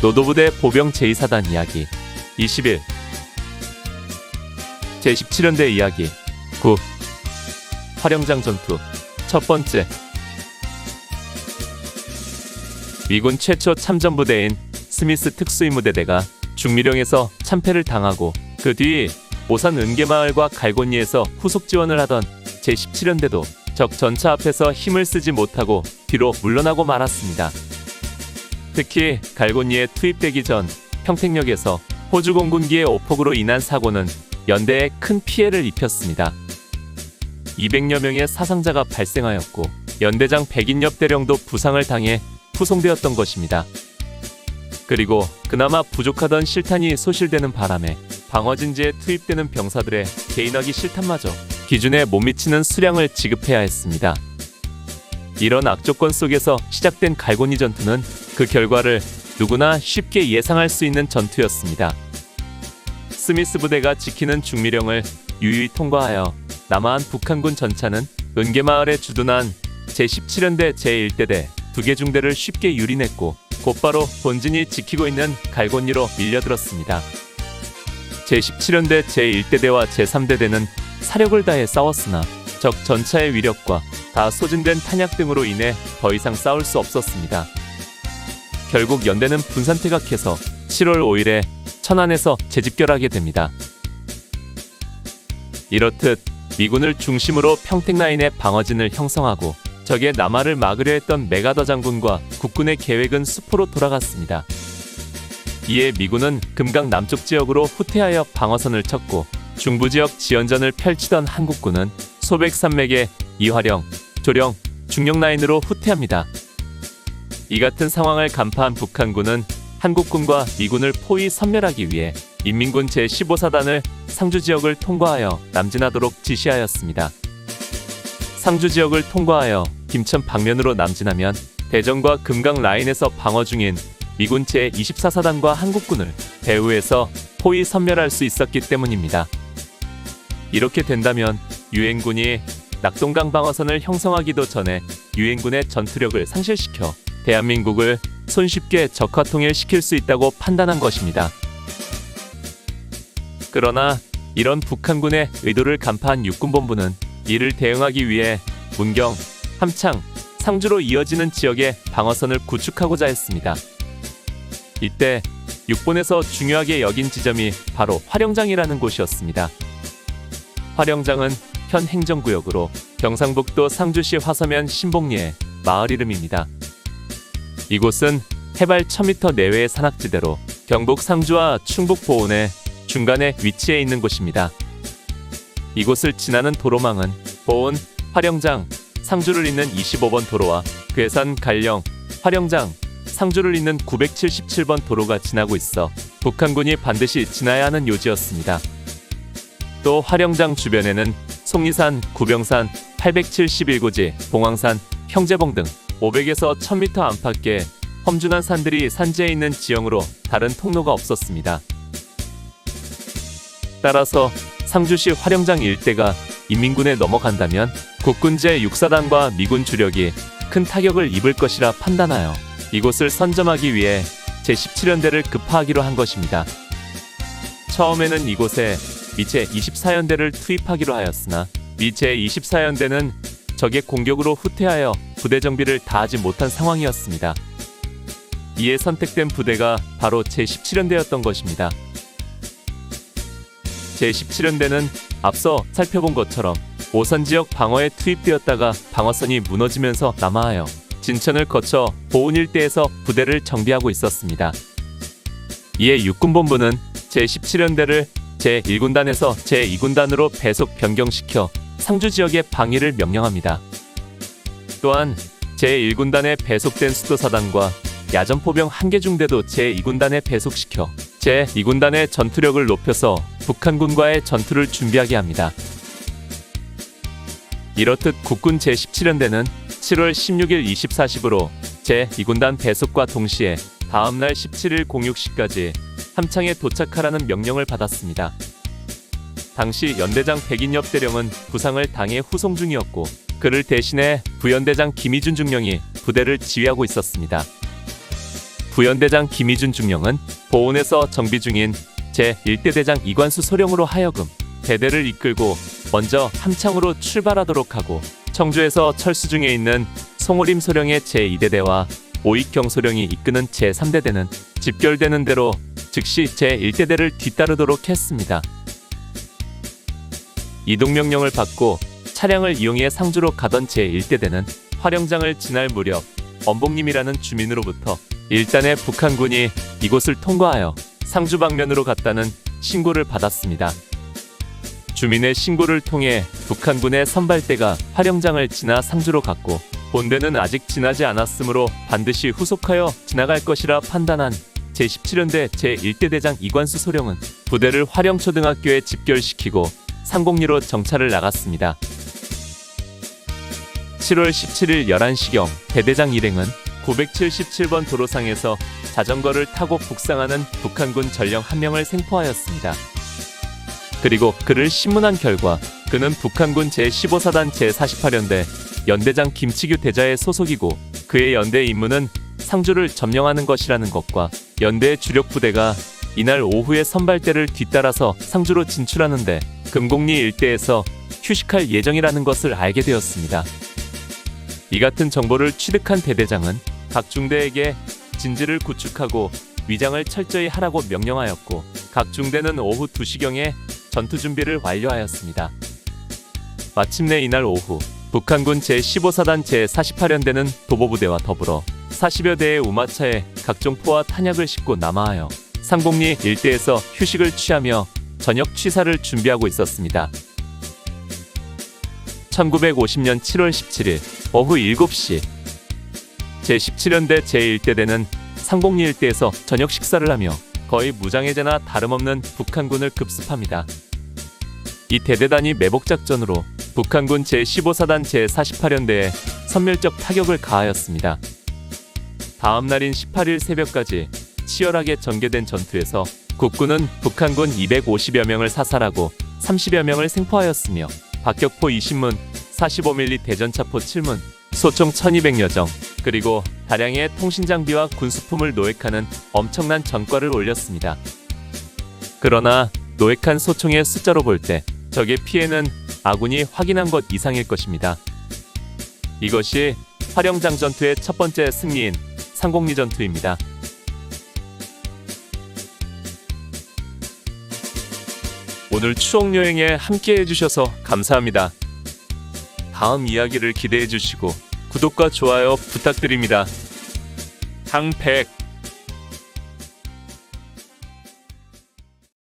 노도부대 보병 제2사단 이야기 21 제17연대 이야기 9 화령장 전투 첫 번째. 미군 최초 참전부대인 스미스 특수임무대대가 중미령에서 참패를 당하고 그 뒤 오산 은계마을과 갈곤리에서 후속 지원을 하던 제17연대도 적 전차 앞에서 힘을 쓰지 못하고 뒤로 물러나고 말았습니다. 특히 갈곤리에 투입되기 전 평택역에서 호주 공군기의 오폭으로 인한 사고는 연대에 큰 피해를 입혔습니다. 200여 명의 사상자가 발생하였고 연대장 백인엽 대령도 부상을 당해 후송되었던 것입니다. 그리고 그나마 부족하던 실탄이 소실되는 바람에 방어진지에 투입되는 병사들의 개인화기 실탄마저 기준에 못 미치는 수량을 지급해야 했습니다. 이런 악조건 속에서 시작된 갈곤리 전투는 그 결과를 누구나 쉽게 예상할 수 있는 전투였습니다. 스미스 부대가 지키는 중미령을 유유히 통과하여 남하한 북한군 전차는 은계마을에 주둔한 제17연대 제1대대 2개 중대를 쉽게 유린했고 곧바로 본진이 지키고 있는 갈곤리로 밀려들었습니다. 제17연대 제1대대와 제3대대는 사력을 다해 싸웠으나 적 전차의 위력과 다 소진된 탄약 등으로 인해 더 이상 싸울 수 없었습니다. 결국 연대는 분산퇴각해서 7월 5일에 천안에서 재집결하게 됩니다. 이렇듯 미군을 중심으로 평택라인의 방어진을 형성하고 적의 남하를 막으려 했던 메가더 장군과 국군의 계획은 수포로 돌아갔습니다. 이에 미군은 금강 남쪽 지역으로 후퇴하여 방어선을 쳤고 중부지역 지연전을 펼치던 한국군은 소백산맥의 이화령, 조령, 중령라인으로 후퇴합니다. 이 같은 상황을 간파한 북한군은 한국군과 미군을 포위 섬멸하기 위해 인민군 제15사단을 상주지역을 통과하여 남진하도록 지시하였습니다. 상주지역을 통과하여 김천 방면으로 남진하면 대전과 금강 라인에서 방어 중인 미군 제24사단과 한국군을 배후에서 포위 섬멸할 수 있었기 때문입니다. 이렇게 된다면 유엔군이 낙동강 방어선을 형성하기도 전에 유엔군의 전투력을 상실시켜 대한민국을 손쉽게 적화통일시킬 수 있다고 판단한 것입니다. 그러나 이런 북한군의 의도를 간파한 육군본부는 이를 대응하기 위해 문경, 함창, 상주로 이어지는 지역에 방어선을 구축하고자 했습니다. 이때 육본에서 중요하게 여긴 지점이 바로 화령장이라는 곳이었습니다. 화령장은 현 행정구역으로 경상북도 상주시 화서면 신봉리의 마을 이름입니다. 이곳은 해발 1000m 내외의 산악지대로 경북 상주와 충북 보은의 중간에 위치해 있는 곳입니다. 이곳을 지나는 도로망은 보은, 화령장, 상주를 잇는 25번 도로와 괴산, 갈령, 화령장, 상주를 잇는 977번 도로가 지나고 있어 북한군이 반드시 지나야 하는 요지였습니다. 또 화령장 주변에는 속리산, 구병산, 871고지, 봉황산, 형제봉 등 500에서 1000m 안팎의 험준한 산들이 산지에 있는 지형으로 다른 통로가 없었습니다. 따라서 상주시 화령장 일대가 인민군에 넘어간다면 국군 제6사단과 미군 주력이 큰 타격을 입을 것이라 판단하여 이곳을 선점하기 위해 제17연대를 급파하기로 한 것입니다. 처음에는 이곳에 미 제24연대를 투입하기로 하였으나 미 제24연대는 적의 공격으로 후퇴하여 부대 정비를 다하지 못한 상황이었습니다. 이에 선택된 부대가 바로 제17연대였던 것입니다. 제17연대는 앞서 살펴본 것처럼 오산지역 방어에 투입되었다가 방어선이 무너지면서 남하하여 진천을 거쳐 보은 일대에서 부대를 정비하고 있었습니다. 이에 육군본부는 제17연대를 제1군단에서 제2군단으로 배속 변경시켜 상주지역의 방위를 명령합니다. 또한 제1군단에 배속된 수도사단과 야전포병 1개 중대도 제2군단에 배속시켜 제2군단의 전투력을 높여서 북한군과의 전투를 준비하게 합니다. 이렇듯 국군 제17연대는 7월 16일 24시부로 제2군단 배속과 동시에 다음날 17일 06시까지 함창에 도착하라는 명령을 받았습니다. 당시 연대장 백인엽 대령은 부상을 당해 후송 중이었고 그를 대신해 부연대장 김희준 중령이 부대를 지휘하고 있었습니다. 부연대장 김희준 중령은 보온에서 정비 중인 제1대 대장 이관수 소령으로 하여금 대대를 이끌고 먼저 함창으로 출발하도록 하고, 청주에서 철수 중에 있는 송오림 소령의 제2대대와 오익경 소령이 이끄는 제3대대는 집결되는 대로 즉시 제1대대를 뒤따르도록 했습니다. 이동명령을 받고 차량을 이용해 상주로 가던 제1대대는 화령장을 지날 무렵 엄복님이라는 주민으로부터 일단의 북한군이 이곳을 통과하여 상주 방면으로 갔다는 신고를 받았습니다. 주민의 신고를 통해 북한군의 선발대가 화령장을 지나 상주로 갔고, 본대는 아직 지나지 않았으므로 반드시 후속하여 지나갈 것이라 판단한 제17연대 제1대 대장 이관수 소령은 부대를 화령초등학교에 집결시키고 상곡리로 정찰을 나갔습니다. 7월 17일 11시경 대대장 일행은 977번 도로상에서 자전거를 타고 북상하는 북한군 전령 한 명을 생포하였습니다. 그리고 그를 신문한 결과 그는 북한군 제15사단 제48연대 연대장 김치규 대자의 소속이고, 그의 연대 임무는 상주를 점령하는 것이라는 것과 연대의 주력 부대가 이날 오후에 선발대를 뒤따라서 상주로 진출하는데 금곡리 일대에서 휴식할 예정이라는 것을 알게 되었습니다. 이 같은 정보를 취득한 대대장은 각 중대에게 진지를 구축하고 위장을 철저히 하라고 명령하였고, 각 중대는 오후 2시경에 전투 준비를 완료하였습니다. 마침내 이날 오후 북한군 제15사단 제48연대는 도보부대와 더불어 40여 대의 우마차에 각종 포와 탄약을 싣고 남하하여 상곡리 일대에서 휴식을 취하며 저녁 취사를 준비하고 있었습니다. 1950년 7월 17일 오후 7시 제17연대 제1대대는 상곡리 일대에서 저녁 식사를 하며 거의 무장해제나 다름없는 북한군을 급습합니다. 이 대대단이 매복작전으로 북한군 제15사단 제48연대에 선멸적 타격을 가하였습니다. 다음 날인 18일 새벽까지 치열하게 전개된 전투에서 국군은 북한군 250여 명을 사살하고 30여 명을 생포하였으며 박격포 20문, 45mm 대전차포 7문, 소총 1200여 정, 그리고 다량의 통신장비와 군수품을 노획하는 엄청난 전과를 올렸습니다. 그러나 노획한 소총의 숫자로 볼 때 적의 피해는 아군이 확인한 것 이상일 것입니다. 이것이 화령장 전투의 첫 번째 승리인 상곡리 전투입니다. 오늘 추억여행에 함께 해주셔서 감사합니다. 다음 이야기를 기대해 주시고 구독과 좋아요 부탁드립니다. 항백